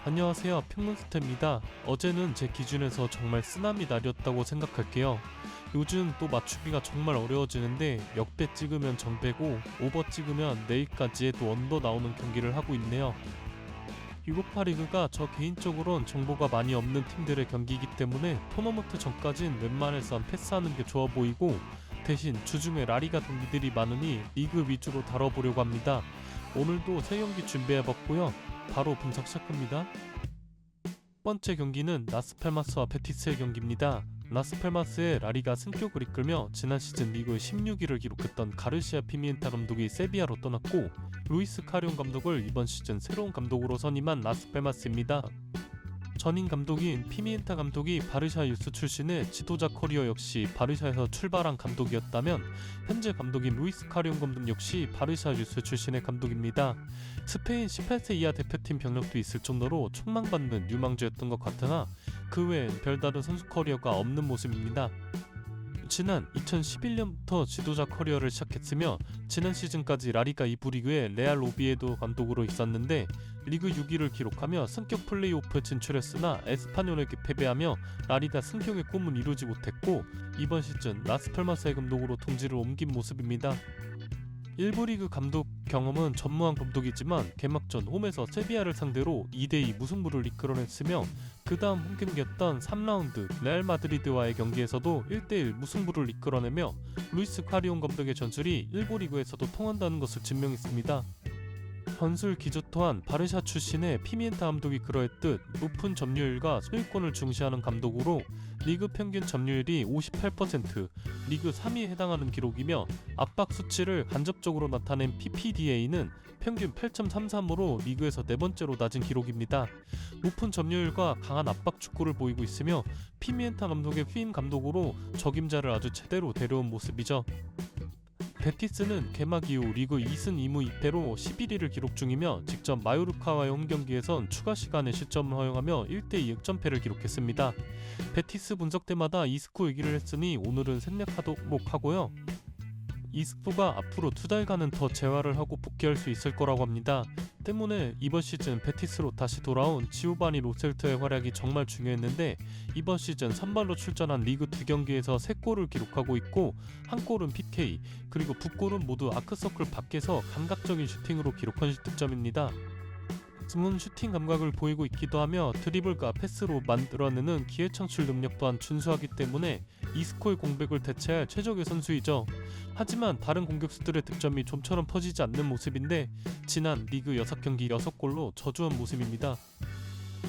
안녕하세요, 평론스태입니다. 어제는 제 기준에서 정말 쓰나미 날이었다고 생각할게요. 요즘 또 맞추기가 정말 어려워지는데 역배 찍으면 정배고 오버 찍으면 내일까지 해도 언더 나오는 경기를 하고 있네요. 유로파 리그가 저 개인적으론 정보가 많이 없는 팀들의 경기이기 때문에 토너먼트 전까진 웬만해선 패스하는 게 좋아 보이고, 대신 주중에 라리가 경기들이 많으니 리그 위주로 다뤄보려고 합니다. 오늘도 3경기 준비해봤고요. 바로 분석 시작합니다. 첫 번째 경기는 라스팔마스와 베티스의 경기입니다. 라스팔마스의 라리가 승격을 이끌며 지난 시즌 리그 16위를 기록했던 가르시아 피미엔타 감독이 세비야로 떠났고, 루이스 카리온 감독을 이번 시즌 새로운 감독으로 선임한 라스팔마스입니다. 전임 감독인 피미엔타 감독이 바르샤 유스 출신의 지도자 커리어 역시 바르샤에서 출발한 감독이었다면, 현재 감독인 루이스 카리온 감독 역시 바르샤 유스 출신의 감독입니다. 스페인 18세 이하 대표팀 경력도 있을 정도로 촉망받는 유망주였던 것 같으나 그 외엔 별다른 선수 커리어가 없는 모습입니다. 지난 2011년부터 지도자 커리어를 시작했으며 지난 시즌까지 라리가 2부 리그의 레알 오비에도 감독으로 있었는데 리그 6위를 기록하며 승격 플레이오프에 진출했으나 에스파뇰에게 패배하며 라리가 승격의 꿈은 이루지 못했고, 이번 시즌 라스팔마스의 감독으로 동지를 옮긴 모습입니다. 1부 리그 감독 경험은 전무한 감독이지만 개막전 홈에서 세비야를 상대로 2대2 무승부를 이끌어냈으며 그 다음 홈경기였던 3라운드 레알 마드리드와의 경기에서도 1대1 무승부를 이끌어내며 루이스 카리온 감독의 전술이 1부 리그에서도 통한다는 것을 증명했습니다. 전술 기조 또한 바르샤 출신의 피미엔타 감독이 그러했듯 높은 점유율과 소유권을 중시하는 감독으로 리그 평균 점유율이 58%, 리그 3위에 해당하는 기록이며 압박 수치를 간접적으로 나타낸 PPDA는 평균 8.33으로 리그에서 네 번째로 낮은 기록입니다. 높은 점유율과 강한 압박 축구를 보이고 있으며 피미엔타 감독의 후임 감독으로 적임자를 아주 제대로 데려온 모습이죠. 베티스는 개막 이후 리그 2승 2무 2패로 11위를 기록 중이며 직접 마요르카와의 홈경기에선 추가 시간에 실점을 허용하며 1대2 역전패를 기록했습니다. 베티스 분석 때마다 이스코 얘기를 했으니 오늘은 생략하도록 하고요. 이스코가 앞으로 2달간은 더 재활을 하고 복귀할 수 있을 거라고 합니다. 때문에 이번 시즌 베티스로 다시 돌아온 지오바니 로셀트의 활약이 정말 중요했는데 이번 시즌 선발로 출전한 리그 2경기에서 3골을 기록하고 있고, 한 골은 PK, 그리고 2골은 모두 아크서클 밖에서 감각적인 슈팅으로 기록한 득점입니다. 드문 슈팅 감각을 보이고 있기도 하며 드리블과 패스로 만들어내는 기회 창출 능력 또한 준수하기 때문에 이스코의 공백을 대체할 최적의 선수이죠. 하지만 다른 공격수들의 득점이 좀처럼 터지지 않는 모습인데 지난 리그 6경기 6골로 저조한 모습입니다.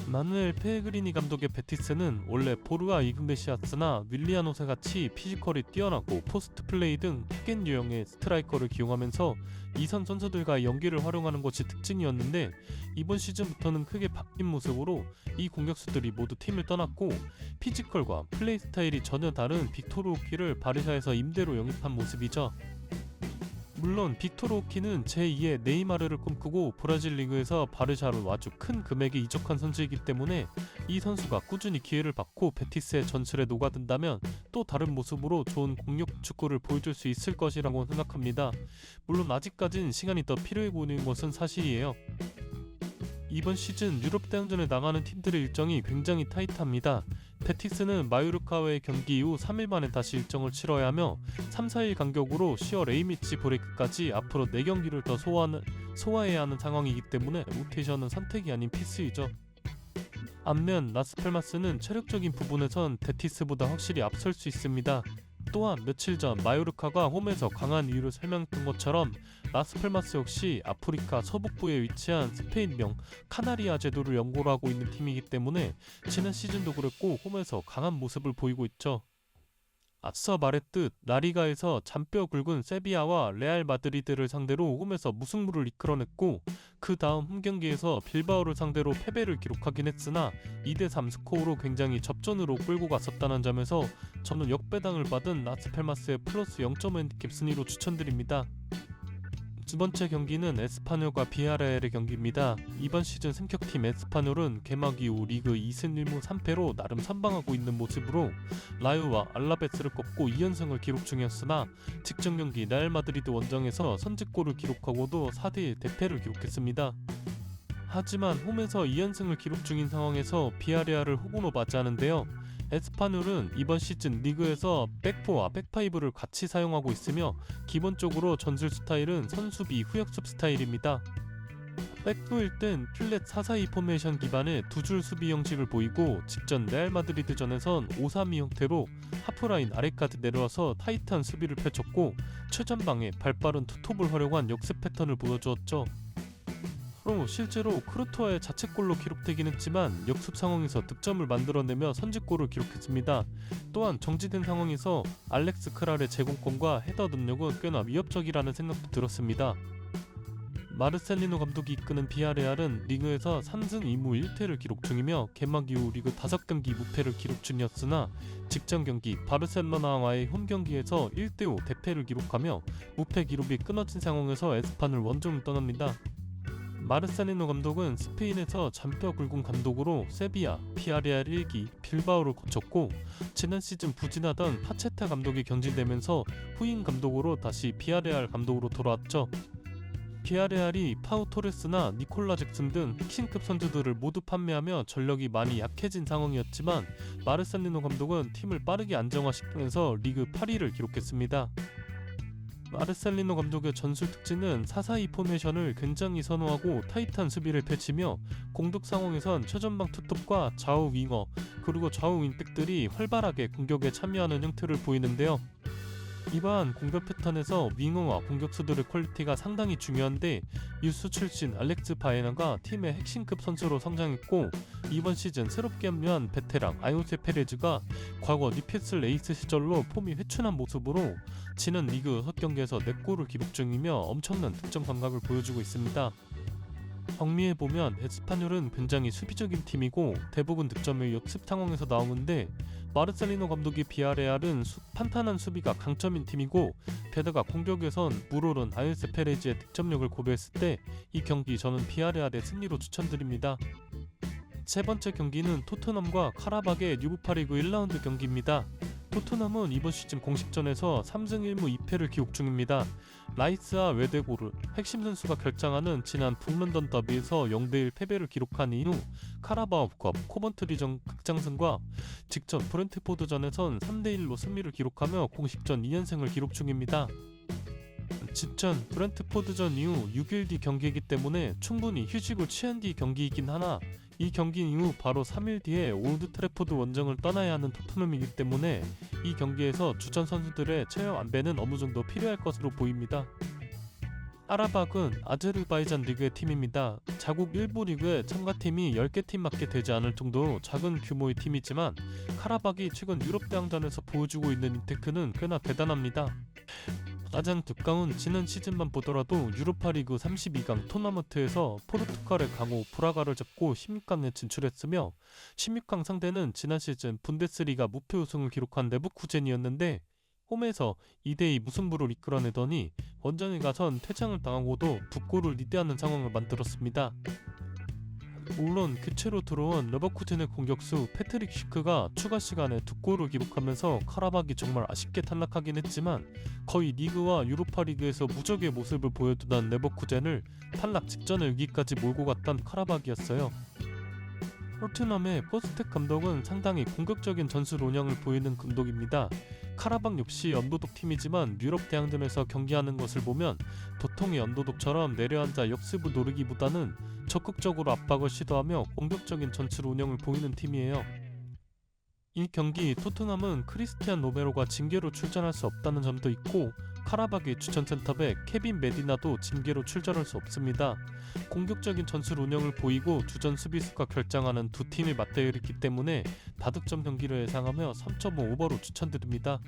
마누엘 페그리니 감독의 베티스는 원래 포르아 이그레시아스나 윌리안 호세 같이 피지컬이 뛰어나고 포스트 플레이 등 파겐 유형의 스트라이커를 기용하면서 이선 선수들과 연기를 활용하는 것이 특징이었는데 이번 시즌부터는 크게 바뀐 모습으로 이 공격수들이 모두 팀을 떠났고 피지컬과 플레이 스타일이 전혀 다른 빅토르 오키를 바르샤에서 임대로 영입한 모습이죠. 물론 빅토르 오키는 제2의 네이마르를 꿈꾸고 브라질 리그에서 바르샤로 아주 큰 금액에 이적한 선수이기 때문에 이 선수가 꾸준히 기회를 받고 베티스의 전술에 녹아든다면 또 다른 모습으로 좋은 공격 축구를 보여줄 수 있을 것이라고 생각합니다. 물론 아직까진 시간이 더 필요해 보이는 것은 사실이에요. 이번 시즌 유럽 대항전에 나가는 팀들의 일정이 굉장히 타이트합니다. 베티스는 마요르카와의 경기 이후 3일 만에 다시 일정을 치러야 하며 3-4일 간격으로 10월 A매치 브레이크까지 앞으로 4경기를 더 소화해야 하는 상황이기 때문에 로테이션은 선택이 아닌 필수이죠. 반면 라스팔마스는 체력적인 부분에선 베티스보다 확실히 앞설 수 있습니다. 또한 며칠 전 마요르카가 홈에서 강한 이유를 설명했던 것처럼 라스팔마스 역시 아프리카 서북부에 위치한 스페인명 카나리아 제도를 연고로 하고 있는 팀이기 때문에 지난 시즌도 그랬고 홈에서 강한 모습을 보이고 있죠. 앞서 말했듯 라리가에서 잔뼈 굵은 세비야와 레알 마드리드를 상대로 홈에서 무승부를 이끌어냈고 그 다음 홈경기에서 빌바오를 상대로 패배를 기록하긴 했으나 2대3 스코어로 굉장히 접전으로 끌고 갔었다는 점에서 저는 역배당을 받은 라스팔마스의 플러스 0.5 핸디캡 순위로 추천드립니다. 두 번째 경기는 에스파뇰과 비아레알의 경기입니다. 이번 시즌 승격팀 에스파뇰은 개막 이후 리그 2승 1무 3패로 나름 선방하고 있는 모습으로 라요와 알라베스를 꺾고 2연승을 기록 중이었으나 직전 경기 레알 마드리드 원정에서 선제골을 기록하고도 4대1 대패를 기록했습니다. 하지만 홈에서 2연승을 기록 중인 상황에서 비아레알을 홈으로 맞이하는데요. 에스파뇰은 이번 시즌 리그에서 백포와 백파이브를 같이 사용하고 있으며 기본적으로 전술 스타일은 선수비 후역습 스타일입니다. 백포일 땐 플랫 4-4-2 포메이션 기반의 두 줄 수비 형식을 보이고 직전 레알 마드리드전에선 5-3-2 형태로 하프라인 아래까지 내려와서 타이트한 수비를 펼쳤고 최전방에 발빠른 투톱을 활용한 역습 패턴을 보여주었죠. 실제로 크루토와의 자책골로 기록되긴 했지만 역습 상황에서 득점을 만들어내며 선제골을 기록했습니다. 또한 정지된 상황에서 알렉스 크랄의 제공권과 헤더 능력은 꽤나 위협적이라는 생각도 들었습니다. 마르셀리노 감독이 이끄는 비아레알은 리그에서 3승 2무 1패를 기록 중이며 개막 이후 리그 5경기 무패를 기록 중이었으나 직전 경기 바르셀로나와의 홈 경기에서 1대5 대패를 기록하며 무패 기록이 끊어진 상황에서 에스파뇰 원정을 떠납니다. 마르셀리노 감독은 스페인에서 잔뼈 굵은 감독으로 세비야, 비아레알 1기, 빌바오를 거쳤고 지난 시즌 부진하던 파체타 감독이 경질되면서 후임 감독으로 다시 비아레알 감독으로 돌아왔죠. 비아레알이 파우 토레스나 니콜라 잭슨 등 핵심급 선수들을 모두 판매하며 전력이 많이 약해진 상황이었지만 마르셀리노 감독은 팀을 빠르게 안정화시키면서 리그 8위를 기록했습니다. 마르셀리노 감독의 전술 특징은 4-4-2 포메이션을 굉장히 선호하고 타이트한 수비를 펼치며 공격 상황에선 최전방 투톱과 좌우 윙어 그리고 좌우 윙백들이 활발하게 공격에 참여하는 형태를 보이는데요. 이러한 공격 패턴에서 윙어와 공격수들의 퀄리티가 상당히 중요한데 유스 출신 알렉스 바에나가 팀의 핵심급 선수로 성장했고 이번 시즌 새롭게 합류한 베테랑 아요세 페레즈가 과거 뉴캐슬 에이스 시절로 폼이 회춘한 모습으로 지난 리그 6경기에서 4골을 기록 중이며 엄청난 득점 감각을 보여주고 있습니다. 정리해보면 에스파뇰은 굉장히 수비적인 팀이고 대부분 득점을 역습 상황에서 나오는데 마르셀리노 감독의 비아레알은 탄탄한 수비가 강점인 팀이고 게다가 공격에선 물오른 아요세 페레즈의 득점력을 고려했을 때 이 경기 저는 비아레알의 승리로 추천드립니다. 세 번째 경기는 토트넘과 카라박의 유로파리그 1라운드 경기입니다. 토트넘은 이번 시즌 공식전에서 3승 1무 2패를 기록 중입니다. 라이스와 웨데고르, 핵심 선수가 결장하는 지난 북런던 더비에서 0대1 패배를 기록한 이후 카라바오컵, 코번트리전 극장승과 직전 브렌트포드전에선 3대1로 승리를 기록하며 공식전 2연승을 기록 중입니다. 직전 브렌트포드전 이후 6일 뒤 경기이기 때문에 충분히 휴식을 취한 뒤 경기이긴 하나 이 경기 이후 바로 3일 뒤에 올드 트래포드 원정을 떠나야 하는 토트넘이기 때문에 이 경기에서 주전 선수들의 체력 안배는 어느 정도 필요할 것으로 보입니다. 카라박은 아제르바이잔 리그의 팀입니다. 자국 1부 리그에 참가팀이 10개 팀밖에 되지 않을 정도로 작은 규모의 팀이지만 카라박이 최근 유럽 대항전에서 보여주고 있는 임팩트는 꽤나 대단합니다. 가장 특강은 지난 시즌만 보더라도 유로파리그 32강 토너먼트에서 포르투갈의 강호 브라가를 잡고 16강에 진출했으며 16강 상대는 지난 시즌 분데스리가 무패 우승을 기록한 레버쿠젠이었는데 홈에서 2대2 무승부를 이끌어내더니 원정에 가선 퇴장을 당하고도 두 골을 리드하는 상황을 만들었습니다. 물론 교체로 들어온 레버쿠젠의 공격수 패트릭 슈크가 추가 시간에 두 골을 기록하면서 카라박이 정말 아쉽게 탈락하긴 했지만 거의 리그와 유로파리그에서 무적의 모습을 보여주던 레버쿠젠을 탈락 직전의 위기까지 몰고 갔던 카라박이었어요. 토트넘의 포스텍 감독은 상당히 공격적인 전술 운영을 보이는 감독입니다. 카라박 역시 언더독 팀이지만 유럽 대항전에서 경기하는 것을 보면 도통의 언더독처럼 내려앉아 역습을 노리기보다는 적극적으로 압박을 시도하며 공격적인 전술 운영을 보이는 팀이에요. 이 경기 토트넘은 크리스티안 로메로가 징계로 출전할 수 없다는 점도 있고 카라박의 주전 센터백 케빈 메디나도 징계로 출전할 수 없습니다. 공격적인 전술 운영을 보이고 주전 수비수가 결장하는 두 팀이 맞대결했기 때문에 다득점 경기를 예상하며 3.5 오버로 추천드립니다.